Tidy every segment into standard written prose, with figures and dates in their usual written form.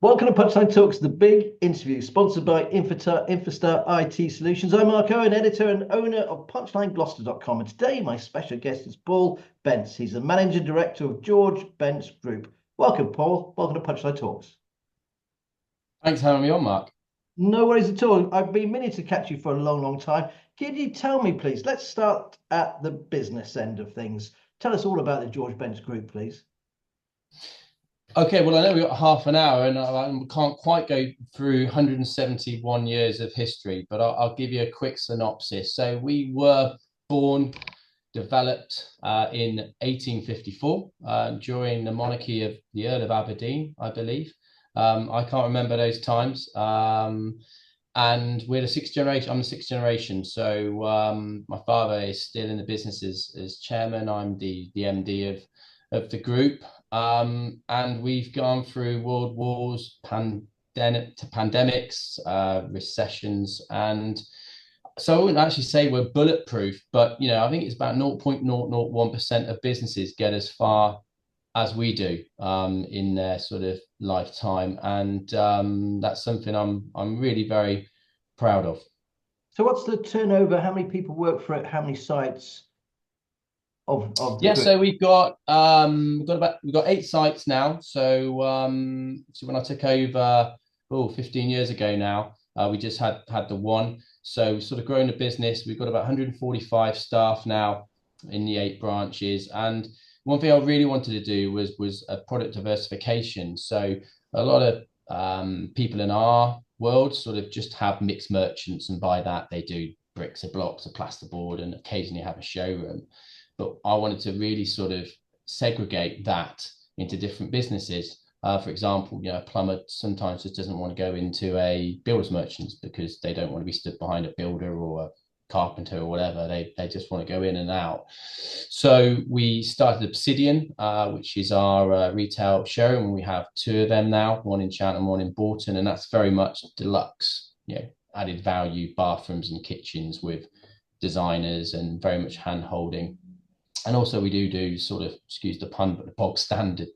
Welcome to Punchline Talks, the big interview, sponsored by Infostar IT Solutions. I'm Mark Owen, editor and owner of PunchlineGloucester.com. And today, my special guest is Paul Bence. He's the managing director of George Bence Group. Welcome, Paul. Welcome to Punchline Talks. Thanks for having me on, Mark. No worries at all. I've been meaning to catch you for a long, long time. Can you tell me, please? Let's start at the business end of things. Tell us all about the George Bence Group, please. Okay, well, I know we've got half an hour and I can't quite go through 171 years of history, but I'll give you a quick synopsis. So we were born, developed in 1854 during the monarchy of the Earl of Aberdeen, I believe. I can't remember those times. And we're the sixth generation. I'm the sixth generation. So my father is still in the business as chairman. I'm the MD of the group. And we've gone through world wars, pandemics, recessions, and so I wouldn't actually say we're bulletproof, but I think it's about 0.001% of businesses get as far as we do in their sort of lifetime, and that's something I'm really very proud of. So, what's the turnover? How many people work for it? How many sites of the Yeah, group? so we've got 8 sites now. So when I took over 15 years ago now, we just had the one. So we've sort of grown the business. We've got about 145 staff now in the 8 branches. And one thing I really wanted to do was a product diversification. So a lot of people in our world sort of just have mixed merchants, and by that they do bricks or blocks or plasterboard and occasionally have a showroom. But I wanted to really sort of segregate that into different businesses. For example, a plumber sometimes just doesn't want to go into a builder's merchants because they don't want to be stood behind a builder or a carpenter or whatever. They just want to go in and out. So we started Obsidian, which is our retail showroom. We have 2 of them now, one in Cheltenham, one in Bolton, and that's very much deluxe, added value bathrooms and kitchens with designers and very much hand holding. And also we do sort of, excuse the pun, but the bog standard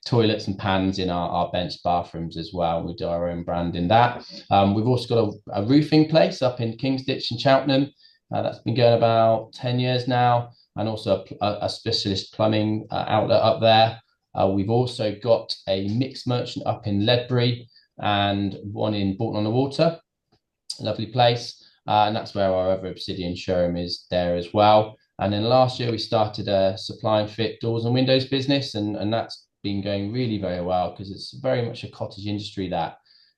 toilets and pans in our bench bathrooms as well. We do our own brand in that. We've also got a roofing place up in Kingsditch and Cheltenham. That's been going about 10 years now, and also a specialist plumbing outlet up there. We've also got a mixed merchant up in Ledbury and one in Bolton on the Water. Lovely place. And that's where our other Obsidian showroom is there as well. And then last year we started a supply and fit doors and windows business, and that's been going really very well because it's very much a cottage industry that.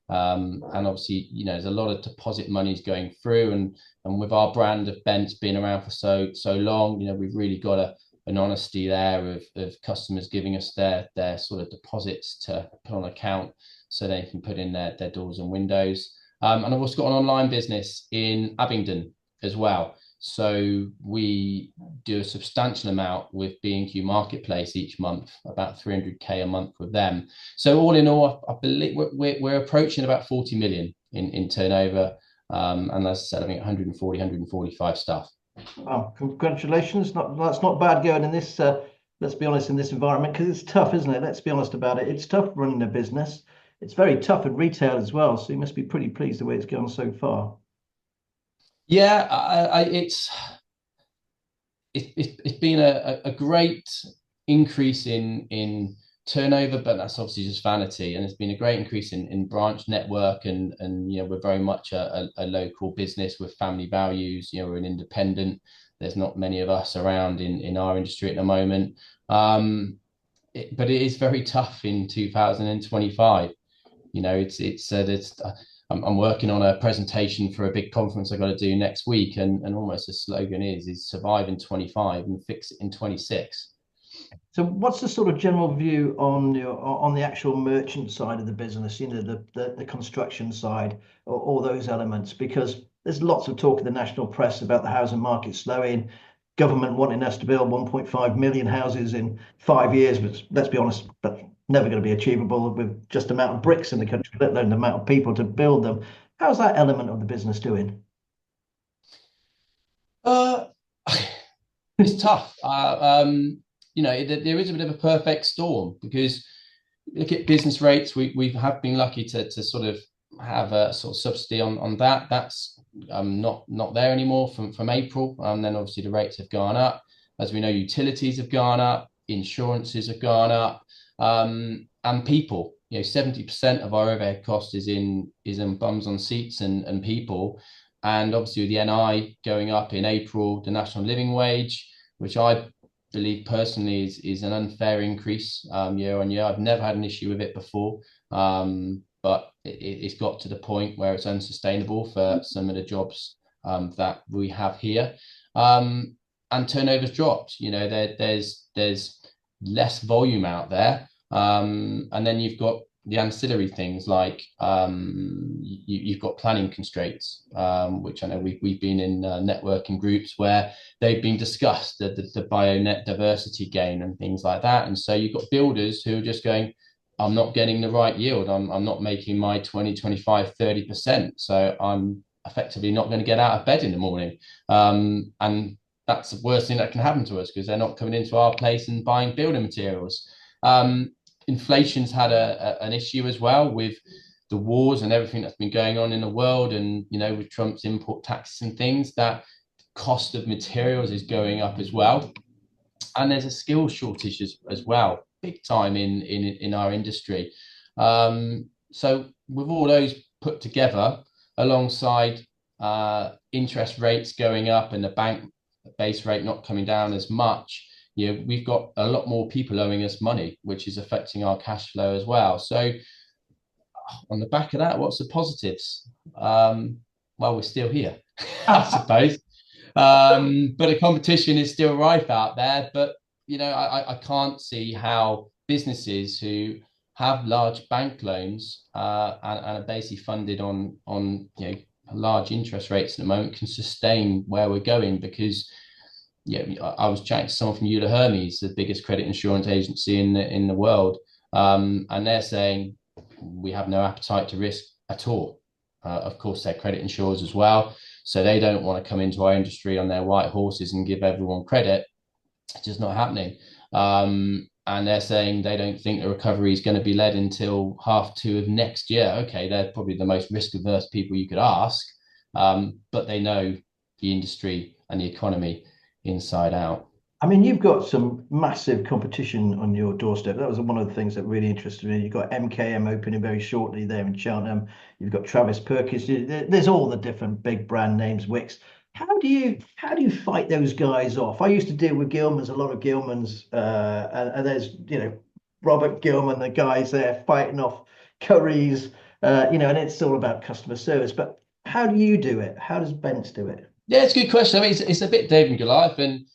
And obviously, there's a lot of deposit monies going through, and with our brand of Bence being around for so long, we've really got an honesty there of customers giving us their sort of deposits to put on account so they can put in their doors and windows. And I've also got an online business in Abingdon as well. So we do a substantial amount with B&Q Marketplace each month, about 300k a month with them. So all in all, I believe we're approaching about 40 million in turnover. And as I said, I think 140, 145 staff. Well, congratulations. That's not bad going in this. Let's be honest, in this environment, because it's tough, isn't it? Let's be honest about it. It's tough running a business. It's very tough in retail as well. So you must be pretty pleased the way it's gone so far. Yeah, it's been a great increase in turnover, but that's obviously just vanity. And it's been a great increase in branch network, and we're very much a local business with family values. We're an independent. There's not many of us around in our industry at the moment. But it is very tough in 2025. I'm working on a presentation for a big conference I've got to do next week, and almost the slogan is survive in 25 and fix it in 26. So what's the sort of general view on the actual merchant side of the business? The construction side, or all those elements, because there's lots of talk in the national press about the housing market slowing, government wanting us to build 1.5 million houses in 5 years, but let's be honest, that's never going to be achievable with just the amount of bricks in the country, let alone the amount of people to build them. How's that element of the business doing? Uh, it's tough. There is a bit of a perfect storm because look at business rates, we have been lucky to sort of have a sort of subsidy on that. That's not there anymore from April. Then obviously the rates have gone up. As we know, utilities have gone up, insurances have gone up, and people. 70% of our overhead cost is in bums on seats and people. And obviously with the NI going up in April, the national living wage, which I believe personally is an unfair increase year on year. I've never had an issue with it before, but it's got to the point where it's unsustainable for some of the jobs that we have here, and turnover's dropped. There's less volume out there, and then you've got the ancillary things like you've got planning constraints, which I know we've been in networking groups where they've been discussed, the bionet diversity gain and things like that. And so you've got builders who are just going, I'm not getting the right yield. I'm not making my 20, 25, 30%. So I'm effectively not going to get out of bed in the morning. And that's the worst thing that can happen to us because they're not coming into our place and buying building materials. Inflation's had an issue as well with the wars and everything that's been going on in the world, and with Trump's import taxes and things, that cost of materials is going up as well. And there's a skills shortage as well, big time in our industry. So with all those put together, alongside interest rates going up and the bank base rate not coming down as much, we've got a lot more people owing us money, which is affecting our cash flow as well. So on the back of that, what's the positives? Well, we're still here, I suppose. But the competition is still rife out there. But, I can't see how businesses who have large bank loans and are basically funded on large interest rates at the moment can sustain where we're going, because I was chatting to someone from Euler Hermes, the biggest credit insurance agency in the world, and they're saying we have no appetite to risk at all. Of course, they're credit insurers as well, so they don't want to come into our industry on their white horses and give everyone credit. It's just not happening. And they're saying they don't think the recovery is going to be led until H2 of next year. Okay, they're probably the most risk-averse people you could ask, but they know the industry and the economy inside out. I mean, you've got some massive competition on your doorstep. That was one of the things that really interested me. You've got MKM opening very shortly there in Cheltenham. You've got Travis Perkins. There's all the different big brand names, Wicks. How do you fight those guys off? I used to deal with Gilmans, a lot of Gilmans, and there's Robert Gilman, the guys there fighting off Currys, and it's all about customer service. But how do you do it? How does Bence do it? Yeah, it's a good question. I mean, it's a bit David and Goliath, and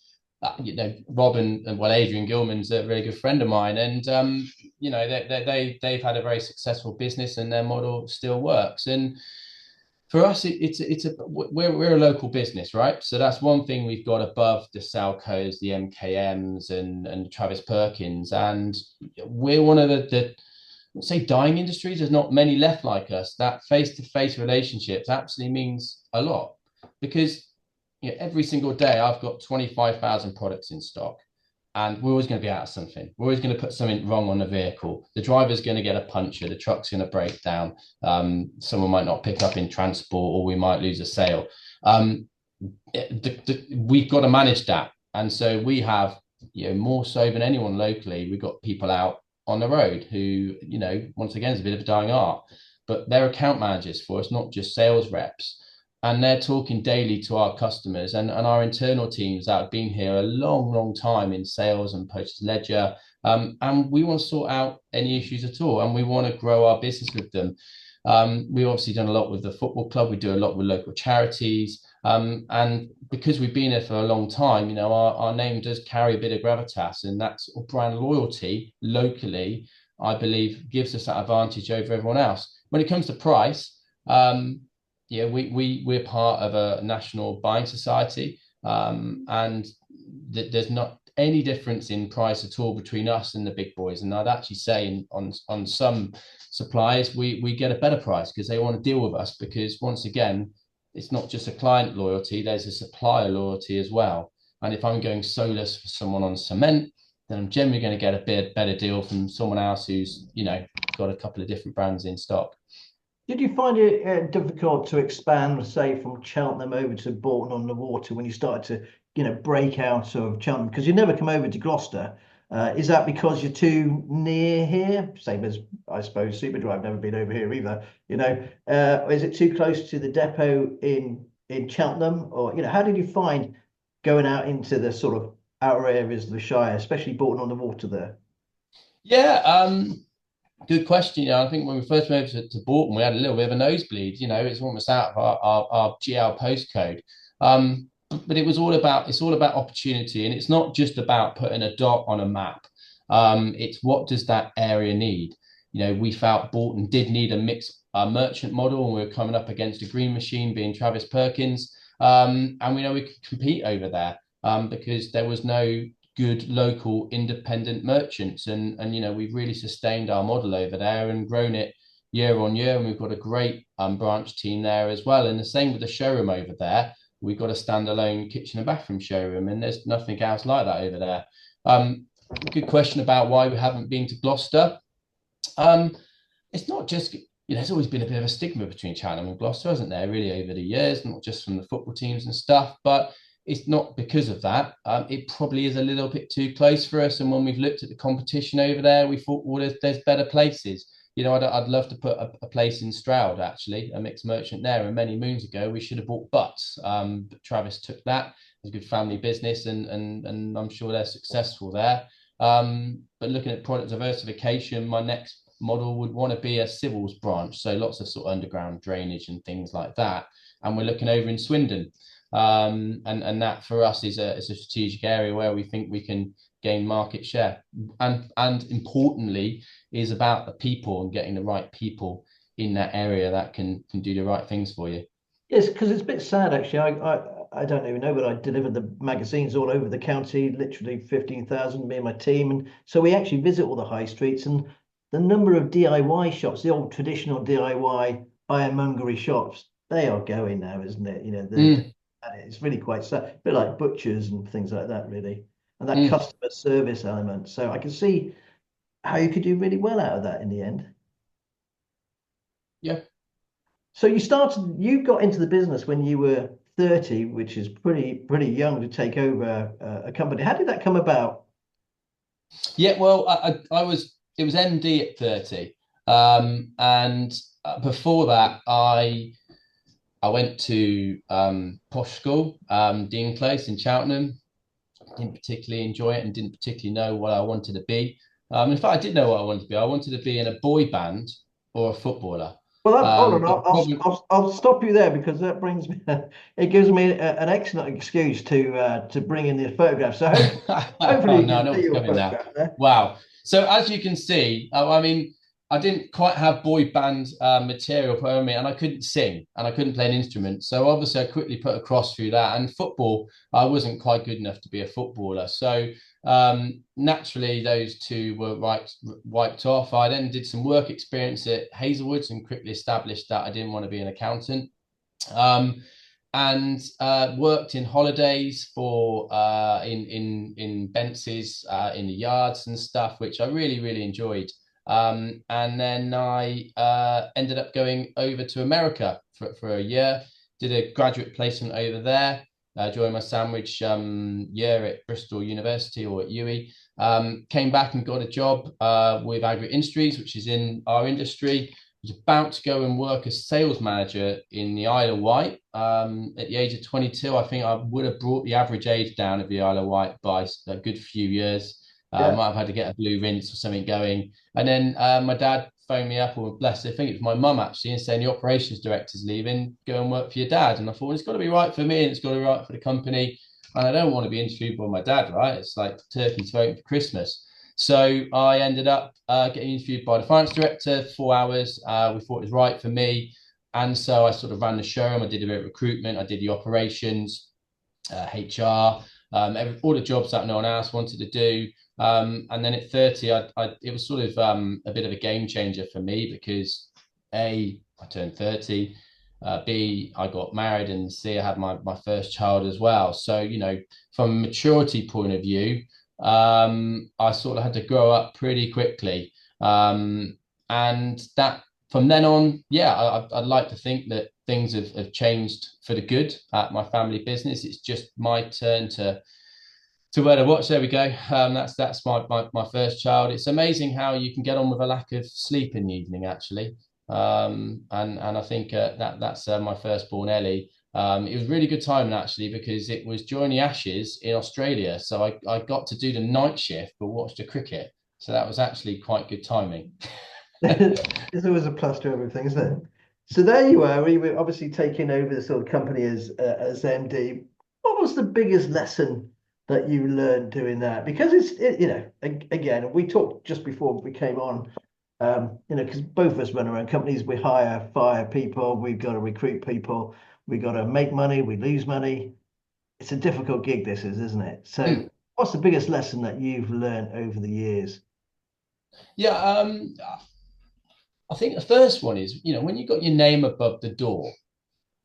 Rob and Adrian Gilman's a really good friend of mine, and they've had a very successful business, and their model still works. And for us, we're a local business, right? So that's one thing we've got above the Salcos, the MKMs, and Travis Perkins, and we're one of the say dying industries. There's not many left like us. That face-to-face relationships absolutely means a lot, because every single day I've got 25,000 products in stock, and we're always going to be out of something. We're always going to put something wrong on the vehicle. The driver's going to get a puncture. The truck's going to break down. Someone might not pick up in transport, or we might lose a sale. We've got to manage that. And so we have, more so than anyone locally, we've got people out on the road who, once again, is a bit of a dying art, but they're account managers for us, not just sales reps. And they're talking daily to our customers and our internal teams that have been here a long, long time in sales and purchase ledger. And we want to sort out any issues at all. And we want to grow our business with them. We've obviously done a lot with the football club. We do a lot with local charities. And because we've been here for a long time, our name does carry a bit of gravitas, and that's brand loyalty locally, I believe, gives us that advantage over everyone else. When it comes to price, we're part of a national buying society, and there's not any difference in price at all between us and the big boys. And I'd actually say on some suppliers, we get a better price because they want to deal with us, because once again, it's not just a client loyalty, there's a supplier loyalty as well. And if I'm going solus for someone on cement, then I'm generally going to get a bit better deal from someone else who's, got a couple of different brands in stock. Did you find it difficult to expand, say, from Cheltenham over to Bolton on the Water when you started to, break out of Cheltenham? Because you never come over to Gloucester. Is that because you're too near here? Same as, I suppose, Superdry. I've never been over here either. Is it too close to the depot in Cheltenham? Or, how did you find going out into the sort of outer areas of the Shire, especially Bolton on the Water there? Yeah, good question. I think when we first moved to Bolton, we had a little bit of a nosebleed. It's almost out of our GL postcode. But it's all about opportunity, and it's not just about putting a dot on a map. It's what does that area need? We felt Bolton did need a mixed merchant model, and we were coming up against a green machine being Travis Perkins. And we know we could compete over there because there was no good local independent merchants, and we've really sustained our model over there and grown it year on year, and we've got a great branch team there as well. And the same with the showroom over there. We've got a standalone kitchen and bathroom showroom, and there's nothing else like that over there. Good question about why we haven't been to Gloucester. It's not just, there's always been a bit of a stigma between Cheltenham and Gloucester, hasn't there, really, over the years, not just from the football teams and stuff, but it's not because of that. It probably is a little bit too close for us. And when we've looked at the competition over there, we thought, well, there's better places. I'd love to put a place in Stroud, actually, a mixed merchant there. And many moons ago, we should have bought Butts. But Travis took that. It's a good family business, and I'm sure they're successful there. But looking at product diversification, my next model would want to be a civils branch. So lots of sort of underground drainage and things like that. And we're looking over in Swindon. And that for us is a strategic area where we think we can gain market share, and importantly is about the people and getting the right people in that area that can do the right things for you. Yes, because it's a bit sad actually. I don't even know, but I delivered the magazines all over the county, literally 15,000, me and my team, and so we actually visit all the high streets, and the number of DIY shops, the old traditional DIY ironmongery shops, they are going now, isn't it? And it's really quite sad, a bit like butchers and things like that, really, and that customer service element. So I can see how you could do really well out of that in the end. Yeah. So you got into the business when you were 30, which is pretty young to take over a company. How did that come about? Yeah, well, it was MD at 30, and before that, I went to posh school, Dean Close in Cheltenham. Didn't particularly enjoy it and didn't particularly know what I wanted to be. In fact, I did know what I wanted to be. I wanted to be in a boy band or a footballer. Well, hold on, Probably... I'll stop you there because that brings me, it gives me an excellent excuse to bring in the photograph. So hopefully you can see your photograph there. Wow. So as you can see, I mean, I didn't quite have boy band material put on me, and I couldn't sing and I couldn't play an instrument. So obviously I quickly put a cross through that. And football, I wasn't quite good enough to be a footballer. So naturally those two were wiped off. I then did some work experience at Hazelwoods and quickly established that I didn't want to be an accountant. And worked in holidays for in Bence's in the yards and stuff, which I really enjoyed. And then I ended up going over to America for a year, did a graduate placement over there, joined my sandwich year at Bristol University or at UWE, came back and got a job with Agri Industries, which is in our industry. Was about to go and work as sales manager in the Isle of Wight. At the age of 22, I think I would have brought the average age down of the Isle of Wight by a good few years. I might have had to get a blue rinse or something going. And then my dad phoned me up, or bless it, I think it was my mum actually, and saying the operations director's leaving, go and work for your dad. And I thought, well, it's got to be right for me and it's got to be right for the company. And I don't want to be interviewed by my dad, right? It's like turkeys voting for Christmas. So I ended up getting interviewed by the finance director, 4 hours. We thought it was right for me. And so I sort of ran the showroom. I did a bit of recruitment. I did the operations, HR, all the jobs that no one else wanted to do. And then at 30, it was sort of a bit of a game changer for me because A, I turned 30, B, I got married, and C, I had my first child as well. So, from a maturity point of view, I sort of had to grow up pretty quickly. And that from then on, yeah, I'd like to think that things have changed for the good at my family business. It's just my turn to wear the watch. There we go. That's my first child. It's amazing how you can get on with a lack of sleep in the evening, actually. And I think that's my firstborn Ellie. It was really good timing actually because it was during the Ashes in Australia, so I got to do the night shift but watch the cricket. So that was actually quite good timing. There's always a plus to everything, isn't it? So there you are. We were obviously taking over the sort of company as MD. What was the biggest lesson that you learned doing that? Because again, we talked just before we came on. Because both of us run our own companies, we hire, fire people, we've got to recruit people, we've got to make money, we lose money. It's a difficult gig, this is, isn't it? So, Mm. what's the biggest lesson that you've learned over the years? Yeah, I think the first one is, when you got your name above the door,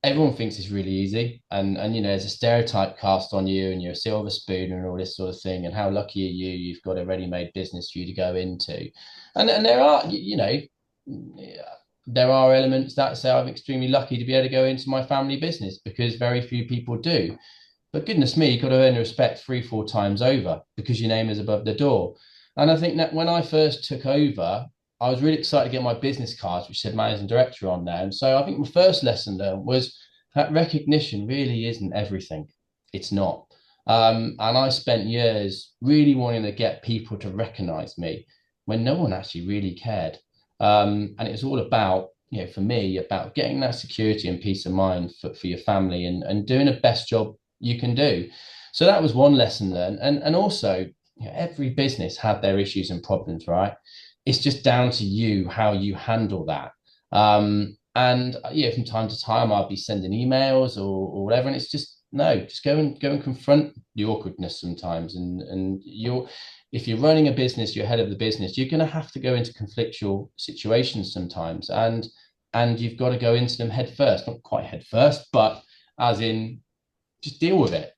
everyone thinks it's really easy, and there's a stereotype cast on you, and you're a silver spoon and all this sort of thing, and how lucky are you? You've got a ready-made business for you to go into, and there are, yeah, there are elements that say I'm extremely lucky to be able to go into my family business because very few people do. But goodness me, you've got to earn the respect three, four times over because your name is above the door. And I think that when I first took over, I was really excited to get my business cards, which said managing director on there. And so I think my first lesson learned was that recognition really isn't everything. It's not. And I spent years really wanting to get people to recognize me when no one actually really cared. And it was all about, for me, about getting that security and peace of mind for your family and doing the best job you can do. So that was one lesson learned. And also, every business had their issues and problems, right? It's just down to you how you handle that. And from time to time, I'll be sending emails or whatever, and it's just no, just go and confront the awkwardness sometimes. And if you're running a business, you're head of the business, you're going to have to go into conflictual situations sometimes, and you've got to go into them head first, not quite head first, but as in just deal with it.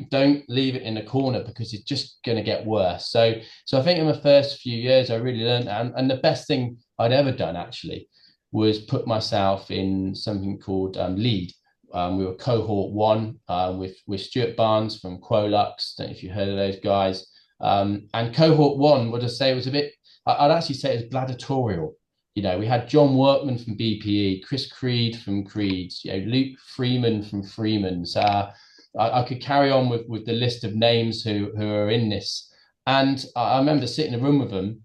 Don't leave it in a corner because it's just going to get worse. So I think in the first few years, I really learned that. And the best thing I'd ever done actually was put myself in something called lead. We were cohort one with Stuart Barnes from Quolux. Don't know if you heard of those guys. And cohort one, would I say, was a bit, I'd actually say it was gladiatorial. We had John Workman from BPE, Chris Creed from Creeds, Luke Freeman from Freeman's. I could carry on with the list of names who are in this. And I remember sitting in a room with them,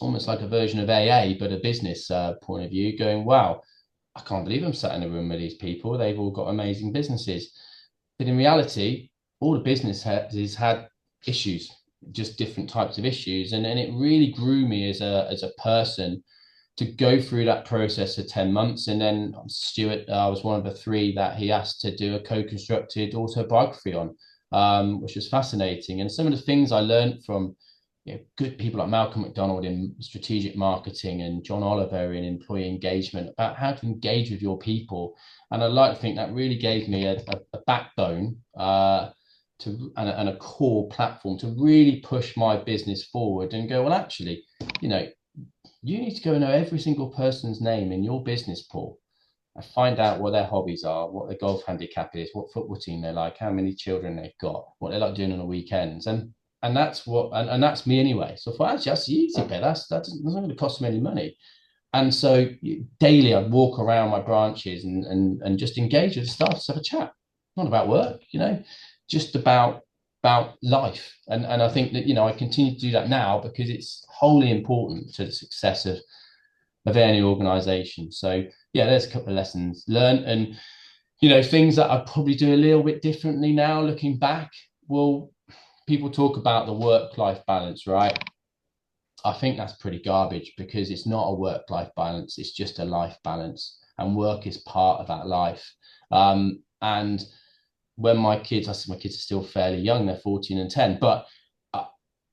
almost like a version of AA, but a business point of view, going, wow, I can't believe I'm sat in a room with these people. They've all got amazing businesses. But in reality, all the business has had issues, just different types of issues. And it really grew me as a person to go through that process for 10 months. And then Stuart, I was one of the three that he asked to do a co-constructed autobiography on, which was fascinating. And some of the things I learned from good people like Malcolm McDonald in strategic marketing and John Oliver in employee engagement about how to engage with your people. And I like to think that really gave me a backbone and a core platform to really push my business forward and go, well, actually, you need to go and know every single person's name in your business pool and find out what their hobbies are, what their golf handicap is, what football team they like, how many children they've got, what they like doing on the weekends. And that's that's me anyway. So for actually that's the easy bit. That's not going to cost them any money. And so daily I'd walk around my branches and just engage with the staff, just have a chat. Not about work, just about life. And I think that, I continue to do that now because it's wholly important to the success of any organization. So yeah, there's a couple of lessons learned and, things that I probably do a little bit differently now looking back. Well, people talk about the work-life balance, right? I think that's pretty garbage because it's not a work-life balance. It's just a life balance and work is part of that life. And when my kids, I see my kids are still fairly young, they're 14 and 10, but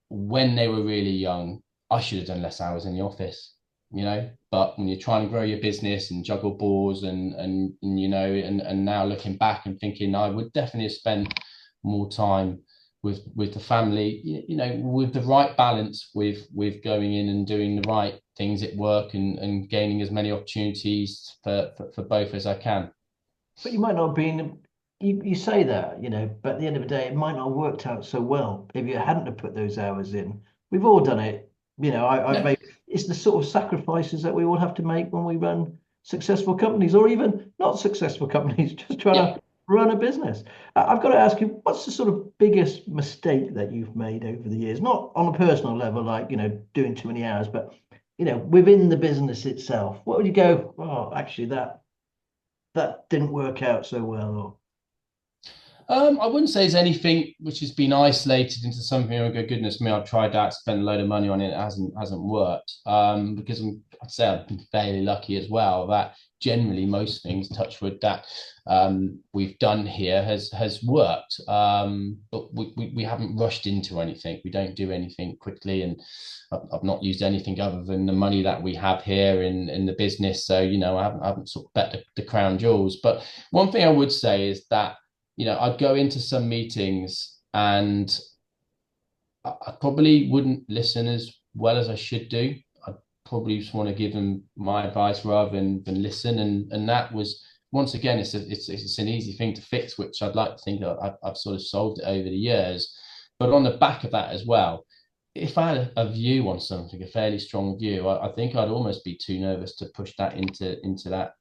when they were really young, I should have done less hours in the office, but when you're trying to grow your business and juggle balls and now looking back and thinking I would definitely have spent more time with the family, with the right balance with going in and doing the right things at work and gaining as many opportunities for both as I can. But you might not have been, you say that, but at the end of the day, it might not have worked out so well if you hadn't have put those hours in. We've all done it. I've Yeah, made, it's the sort of sacrifices that we all have to make when we run successful companies or even not successful companies, just trying yeah. to run a business. I've got to ask you, what's the sort of biggest mistake that you've made over the years? Not on a personal level, like, doing too many hours, but, within the business itself. What would you go, oh, actually, that didn't work out so well, or I wouldn't say there's anything which has been isolated into something. Oh, goodness me, I've tried that, spent a load of money on it, it hasn't worked. Because I'd say I've been fairly lucky as well that generally most things, touch wood, that we've done here has worked. But we haven't rushed into anything. We don't do anything quickly, and I've not used anything other than the money that we have here in the business. So I haven't sort of bet the crown jewels. But one thing I would say is that I'd go into some meetings and I probably wouldn't listen as well as I should do. I'd probably just want to give them my advice rather than listen. And that was, once again, it's an easy thing to fix, which I'd like to think I've sort of solved it over the years. But on the back of that as well, if I had a view on something, a fairly strong view, I think I'd almost be too nervous to push that into that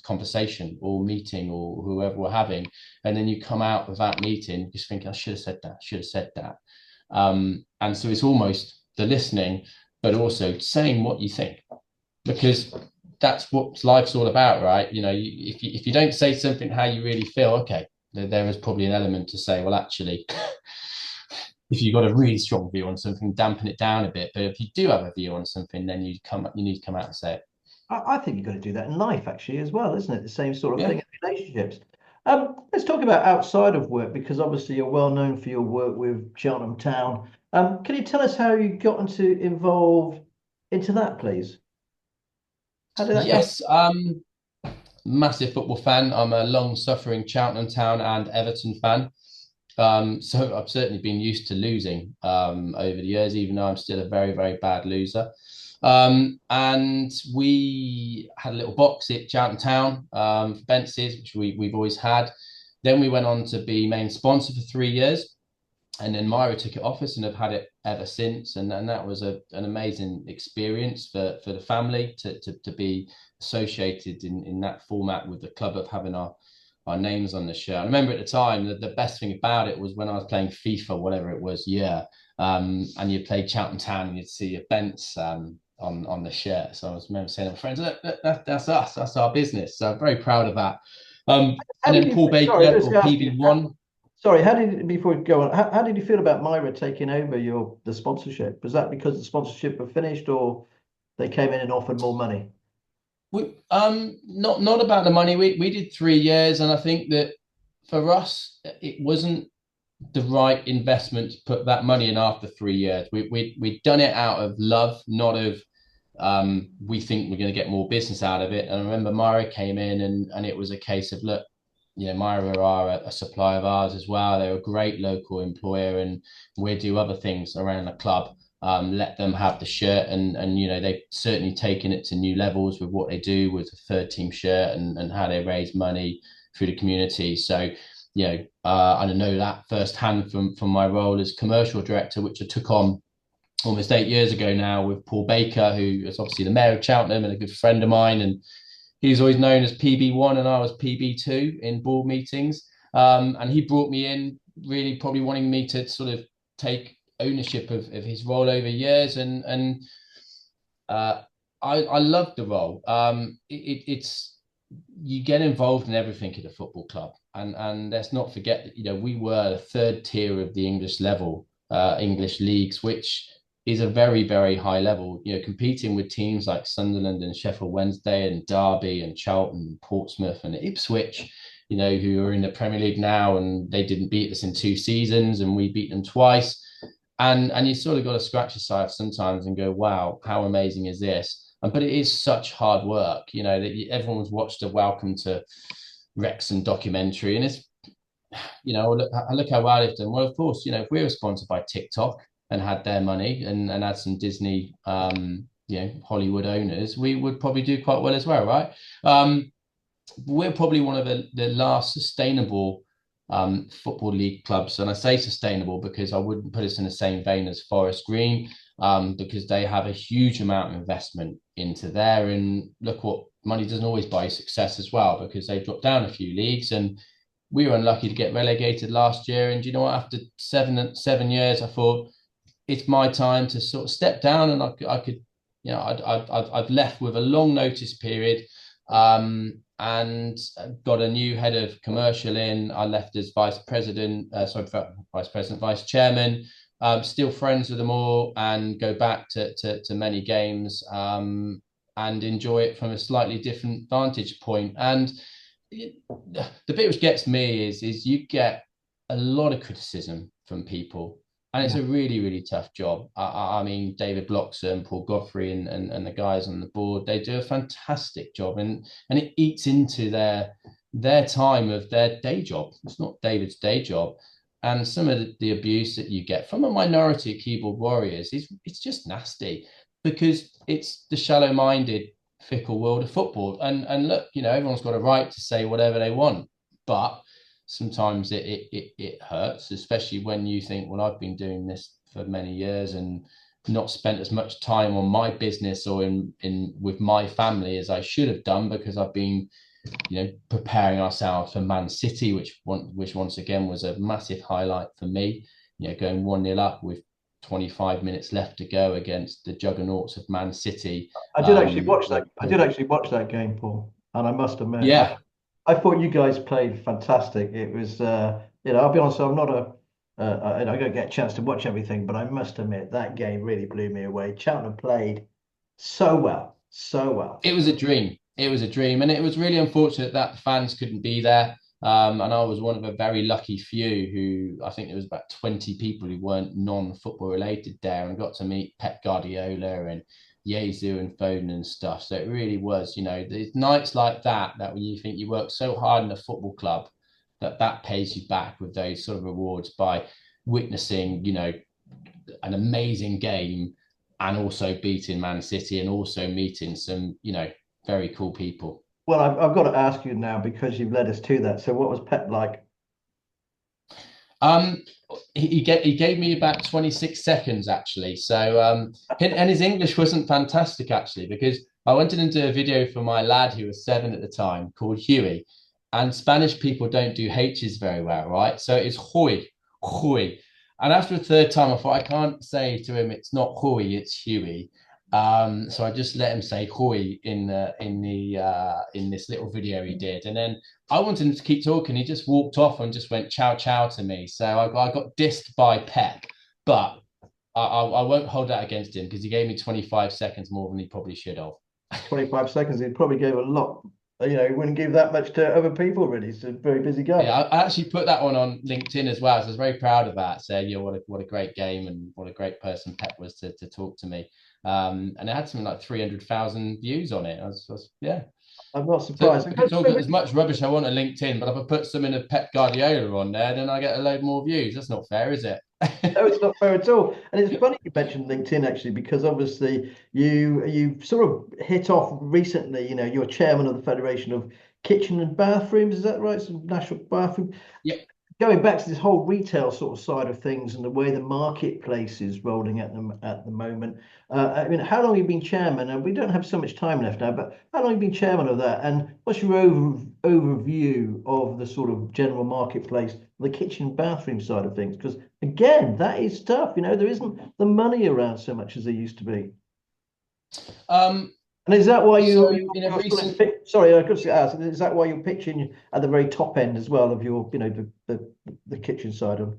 conversation or meeting or whoever we're having. And then you come out of that meeting just thinking, I should have said that, should have said that. And so it's almost the listening, but also saying what you think, because that's what life's all about, right? If you don't say something how you really feel, okay, there is probably an element to say, well, actually, if you've got a really strong view on something, dampen it down a bit. But if you do have a view on something, then you need to come out and say it. I think you've got to do that in life actually as well, isn't it? The same sort of Yeah. thing in relationships. Let's talk about outside of work because obviously you're well known for your work with Cheltenham Town. Can you tell us how you got involved into that, please? How did that come? Yes. Massive football fan. I'm a long-suffering Cheltenham Town and Everton fan. So I've certainly been used to losing over the years, even though I'm still a very, very bad loser. And we had a little box at Cheltenham Town for Bence's, which we've always had. Then we went on to be main sponsor for 3 years. And then Myra took it off us and have had it ever since. And that was an amazing experience for the family to be associated in that format with the club, of having our names on the shirt. I remember at the time that the best thing about it was when I was playing FIFA, whatever it was, and you played Cheltenham Town and you'd see a Bence on the shirt. So I remember saying to my friends, look, that's us, that's our business. So I'm very proud of that. How And did then you? Paul Sorry, Baker, let's or ask you. PB1. Sorry, how did before we go on? How did you feel about Myra taking over the sponsorship? Was that because the sponsorship were finished, or they came in and offered more money? Not about the money. We did 3 years, and I think that for us, it wasn't the right investment to put that money in after 3 years. We'd done it out of love, not of we think we're going to get more business out of it. And I remember Myra came in, and it was a case of, look, Myra are a supplier of ours as well. They're a great local employer, and we do other things around the club. Let them have the shirt, and they've certainly taken it to new levels with what they do with the third team shirt and how they raise money through the community. So I know that firsthand from my role as commercial director, which I took on almost 8 years ago now with Paul Baker, who is obviously the mayor of Cheltenham and a good friend of mine, and he's always known as PB1 and I was PB2 in board meetings. And he brought me in really probably wanting me to sort of take ownership of his role over years. And I loved the role. It's you get involved in everything at a football club. And let's not forget that, we were the third tier of the English level, English leagues, which is a very, very high level, competing with teams like Sunderland and Sheffield Wednesday and Derby and Charlton and Portsmouth and Ipswich, who are in the Premier League now, and they didn't beat us in 2 seasons and we beat them twice. And you sort of got to scratch yourself sometimes and go, wow, how amazing is this? But it is such hard work, that everyone's watched a Welcome to Wrexham documentary, and I look how well they've done. Well, of course, if we were sponsored by TikTok and had their money and had some Disney, Hollywood owners, we would probably do quite well as well, right? We're probably one of the last sustainable football league clubs. And I say sustainable because I wouldn't put us in the same vein as Forest Green, because they have a huge amount of investment into there. And look, what money doesn't always buy success as well, because they dropped down a few leagues and we were unlucky to get relegated last year. And you know what? After 7 years, I thought it's my time to sort of step down, and I could, I've left with a long notice period, and got a new head of commercial in. I left as vice president, vice chairman. Still friends with them all, and go back to many games, and enjoy it from a slightly different vantage point. And the bit which gets me is you get a lot of criticism from people, and it's a really, really tough job. I mean, David Bloxham, Paul Godfrey, and the guys on the board, they do a fantastic job, and it eats into their time of their day job. It's not David's day job. And some of the abuse that you get from a minority of keyboard warriors it's just nasty, because it's the shallow-minded, fickle world of football. And look, everyone's got a right to say whatever they want, but sometimes it hurts, especially when you think, well, I've been doing this for many years and not spent as much time on my business or in with my family as I should have done, because I've been preparing ourselves for Man City, which once again was a massive highlight for me. Going 1-0 up with 25 minutes left to go against the juggernauts of Man City. I did actually watch that. I did actually watch that game, Paul, and I must admit, Yeah, I thought you guys played fantastic. It was, I'll be honest, I'm not I don't get a chance to watch everything, but I must admit that game really blew me away. Cheltenham played so well, so well. it was a dream. It was a dream, and it was really unfortunate that the fans couldn't be there. And I was one of a very lucky few who, I think there was about 20 people who weren't non-football related there, and got to meet Pep Guardiola and Yezu and Foden and stuff. So it really was, there's nights like that when you think you work so hard in a football club, that pays you back with those sort of rewards by witnessing, an amazing game, and also beating Man City, and also meeting some, very cool people. Well, I've got to ask you now because you've led us to that. So, what was Pep like? Um, he gave me about 26 seconds actually. So and his English wasn't fantastic actually, because I went into a video for my lad who was 7 at the time, called Huey, and Spanish people don't do H's very well, right? So it's Huey. And after the third time, I thought, I can't say to him it's not Huey, it's Huey. So I just let him say Huey in this little video he did, and then I wanted him to keep talking. He just walked off and just went ciao ciao to me. So I got dissed by Pep, but I won't hold that against him, because he gave me 25 seconds more than he probably should have. 25 seconds. He probably gave a lot. He wouldn't give that much to other people, really. He's a very busy guy. Yeah, I actually put that one on LinkedIn as well. So I was very proud of that. Saying, what a great game, and what a great person Pep was to talk to me. And it had something like 300,000 views on it. Yeah. I'm not surprised. So I can talk as much rubbish I want on LinkedIn, but if I put something of Pep Guardiola on there, then I get a load more views. That's not fair, is it? No, it's not fair at all. And it's funny you mentioned LinkedIn actually, because obviously you sort of hit off recently. You're chairman of the Federation of Kitchen and Bathrooms. Is that right? So National Bathroom. Yeah. Going back to this whole retail sort of side of things and the way the marketplace is rolling at them at the moment. I mean, how long have you been chairman? And we don't have so much time left now, but how long have you been chairman of that? And what's your overview of the sort of general marketplace, the kitchen and bathroom side of things? Because again, that is tough. There isn't the money around so much as there used to be. And is that why sorry, I could ask, is that why you're pitching at the very top end as well of your, the kitchen side of?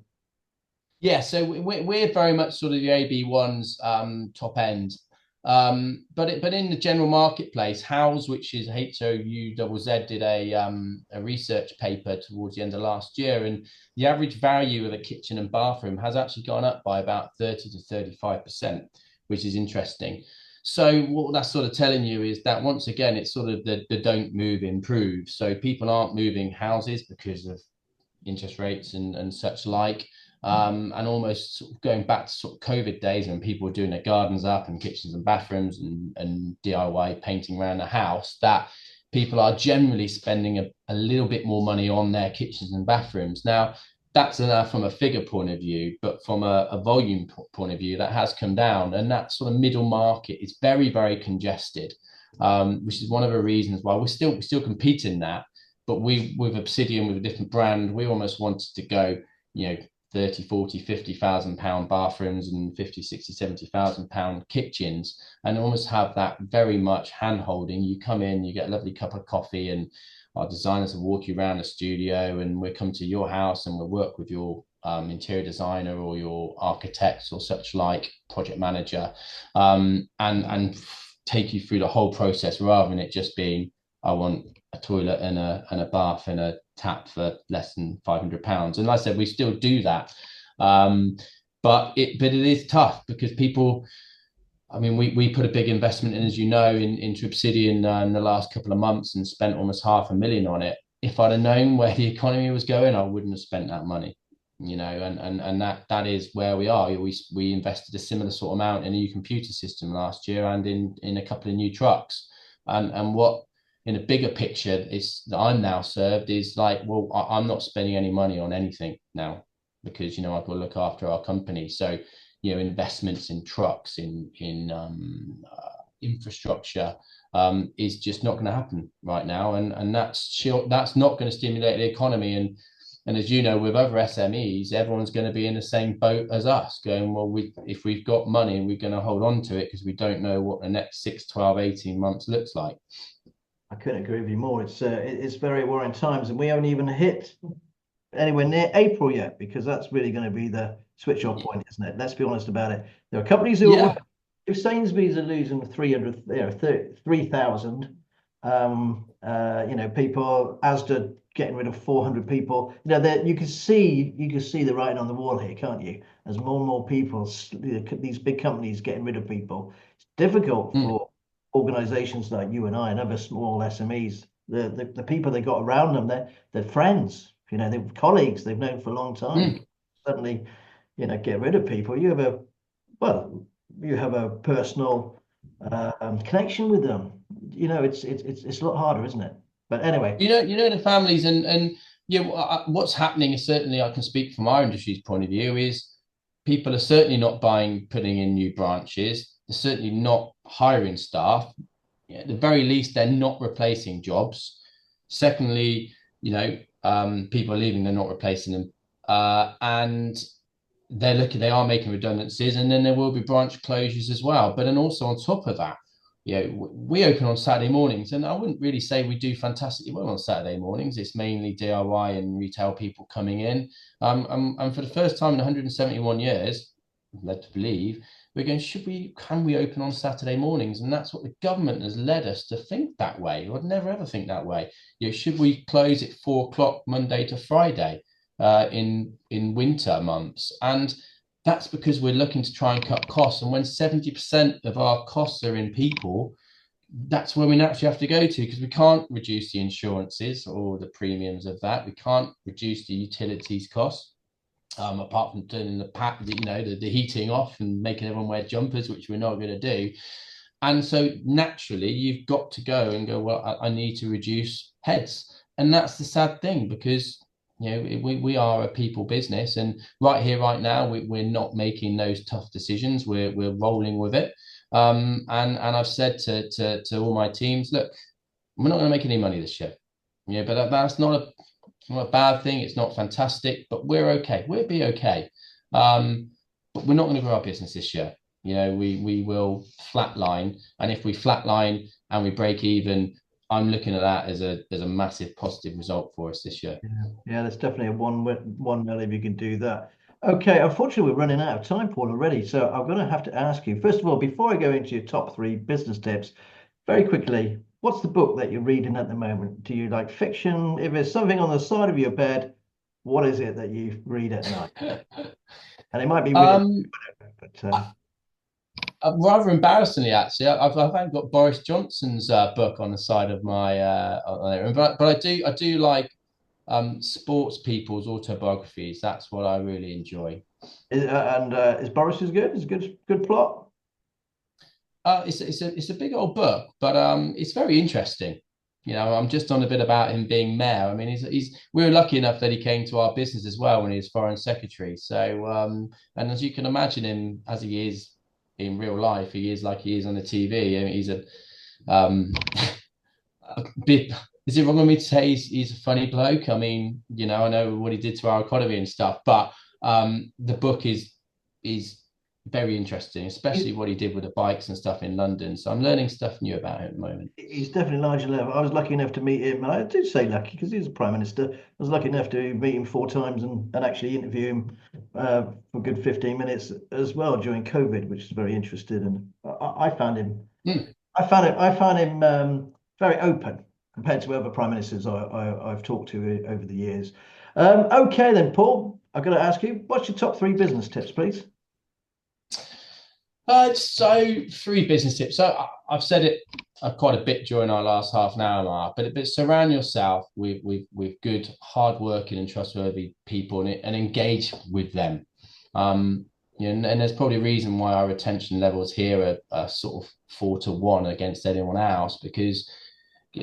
Yeah, so we're very much sort of the AB1's top end. But in the general marketplace, House, which is HOUZZ, did a research paper towards the end of last year, and the average value of a kitchen and bathroom has actually gone up by about 30 to 35%, which is interesting. So what that's sort of telling you is that, once again, it's sort of the don't move, improve. So people aren't moving houses because of interest rates and such like. And almost sort of going back to sort of COVID days when people were doing their gardens up and kitchens and bathrooms and DIY painting around the house, that people are generally spending a little bit more money on their kitchens and bathrooms. Now, that's enough from a figure point of view, but from a volume point of view, that has come down. And that sort of middle market is very, very congested, which is one of the reasons why we still compete in that. But we, with Obsidian, with a different brand, we almost wanted to go, you know, 30, 40, 50,000 pound bathrooms and 50, 60, 70,000 pound kitchens, and almost have that very much hand holding. You come in, you get a lovely cup of coffee, and our designers will walk you around the studio, and we'll come to your house and we'll work with your interior designer or your architects or such like project manager, and take you through the whole process rather than it just being, I want a toilet and a bath and a tap for less than £500. And like I said, we still do that. But it is tough because people, I mean, we put a big investment in, as you know, into Obsidian in the last couple of months and spent almost 500,000 on it. If I'd have known where the economy was going, I wouldn't have spent that money, you know, and that is where we are. We invested a similar sort of amount in a new computer system last year and in a couple of new trucks. And what, in a bigger picture, is that I'm now served is like, well, I'm not spending any money on anything now because, you know, I've got to look after our company. So, you know, investments in trucks, in infrastructure, is just not going to happen right now, and that's not going to stimulate the economy. And as you know, with other SMEs, everyone's going to be in the same boat as us, going, well, if we've got money, we're going to hold on to it because we don't know what the next 6, 12, 18 months looks like. I couldn't agree with you more. It's very worrying times, and we haven't even hit anywhere near April yet, because that's really going to be the switch off point, isn't it? Let's be honest about it. There are companies who are, if Sainsbury's are losing 300, 3,000, you know, people, Asda getting rid of 400 people, you know, you can see the writing on the wall here, can't you? As more and more people, these big companies getting rid of people, it's difficult for organizations like you and I and other small SMEs. The people they got around them, they're friends, you know, they're colleagues they've known for a long time. Suddenly, you know, get rid of people. You have a personal connection with them. You know, it's a lot harder, isn't it? But anyway, you know the families and yeah, what's happening is, certainly I can speak from our industry's point of view, is people are certainly not putting in new branches. They're certainly not hiring staff. At the very least, they're not replacing jobs. Secondly, you know, people are leaving, they're not replacing them. And they are making redundancies, and then there will be branch closures as well. But then also on top of that, you know, we open on Saturday mornings, and I wouldn't really say we do fantastically well on Saturday mornings. It's mainly DIY and retail people coming in. And for the first time in 171 years, I'm led to believe, we're going, can we open on Saturday mornings? And that's what the government has led us to think that way. I'd never ever think that way. You know, should we close at 4 o'clock Monday to Friday in winter months? And that's because we're looking to try and cut costs. And when 70% of our costs are in people, that's where we naturally have to go to, because we can't reduce the insurances or the premiums of that. We can't reduce the utilities costs. Apart from turning the heating off and making everyone wear jumpers, which we're not going to do. And so naturally, you've got to go and go, well, I need to reduce heads. And that's the sad thing, because, you know, we are a people business, and right here, right now, we're not making those tough decisions. We're rolling with it. And I've said to all my teams, look, we're not going to make any money this year. Yeah, but that's not a bad thing. It's not fantastic, but we're okay. We'll be okay. But we're not going to grow our business this year. You know, we will flatline, and if we flatline and we break even, I'm looking at that as a massive positive result for us this year. Yeah, that's definitely a 1 million if you can do that. Okay, unfortunately, we're running out of time, Paul, already. So I'm going to have to ask you, first of all, before I go into your top 3 business tips, very quickly, what's the book that you're reading at the moment? Do you like fiction? If there's something on the side of your bed, what is it that you read at night? And it might be but rather embarrassingly, actually, I've got Boris Johnson's book on the side of my on there, but I do like sports people's autobiographies. That's what I really enjoy. Is Boris is good? Is good plot? It's a big old book, but it's very interesting. You know, I'm just on a bit about him being mayor. I mean, we were lucky enough that he came to our business as well when he was foreign secretary. So, and as you can imagine him as he is in real life, he is like he is on the TV. I mean, he's a bit. Is it wrong of me to say he's a funny bloke? I mean, you know, I know what he did to our economy and stuff, but the book is very interesting, especially what he did with the bikes and stuff in London. So I'm learning stuff new about him at the moment. He's definitely larger level. I was lucky enough to meet him, and I do say lucky because he's a prime minister. I was lucky enough to meet him 4 times and actually interview him for a good 15 minutes as well during COVID, which is very interesting. And I found him, I found him very open compared to other prime ministers I've talked to over the years. Okay then, Paul, I've got to ask you, what's your top 3 business tips, please? So 3 business tips. So I've said it quite a bit during our last half an hour, Mark, but surround yourself with good, hardworking and trustworthy people and engage with them. You know, and there's probably a reason why our retention levels here are sort of 4-1 against anyone else, because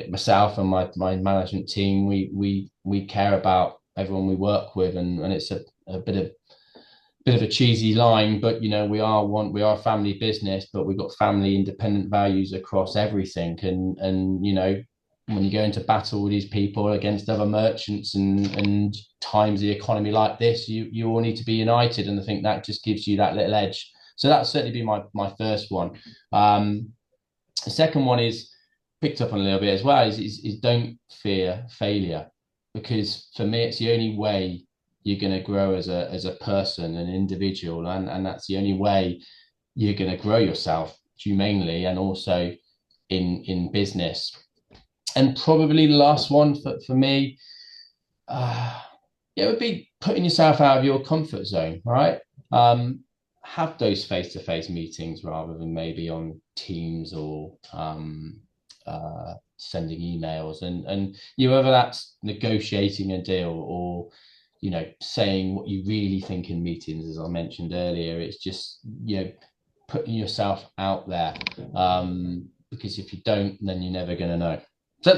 myself and my management team, we care about everyone we work with, and it's a bit of a cheesy line, but you know, we are a family business, but we've got family independent values across everything. And you know, when you go into battle with these people against other merchants and times the economy like this, you all need to be united. And I think that just gives you that little edge. So that's certainly be my first one. The second one is picked up on a little bit as well, is don't fear failure, because for me it's the only way you're going to grow as a person, an individual, and that's the only way you're going to grow yourself humanely and also in business. And probably the last one for me, it would be putting yourself out of your comfort zone, right? Have those face-to-face meetings rather than maybe on Teams or sending emails, and you know, whether that's negotiating a deal or you know, saying what you really think in meetings, as I mentioned earlier. It's just, you know, putting yourself out there, because if you don't, then you're never going to know. So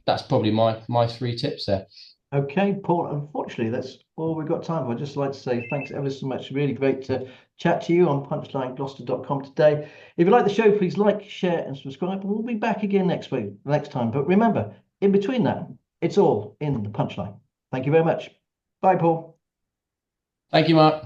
that's probably my 3 tips there. Okay, Paul, unfortunately, that's all we've got time for. I'd just like to say thanks ever so much. Really great to chat to you on punchlinegloucester.com today. If you like the show, please like, share, and subscribe. And we'll be back again next time. But remember, in between that, it's all in the punchline. Thank you very much. Bye, Paul. Thank you, Mark.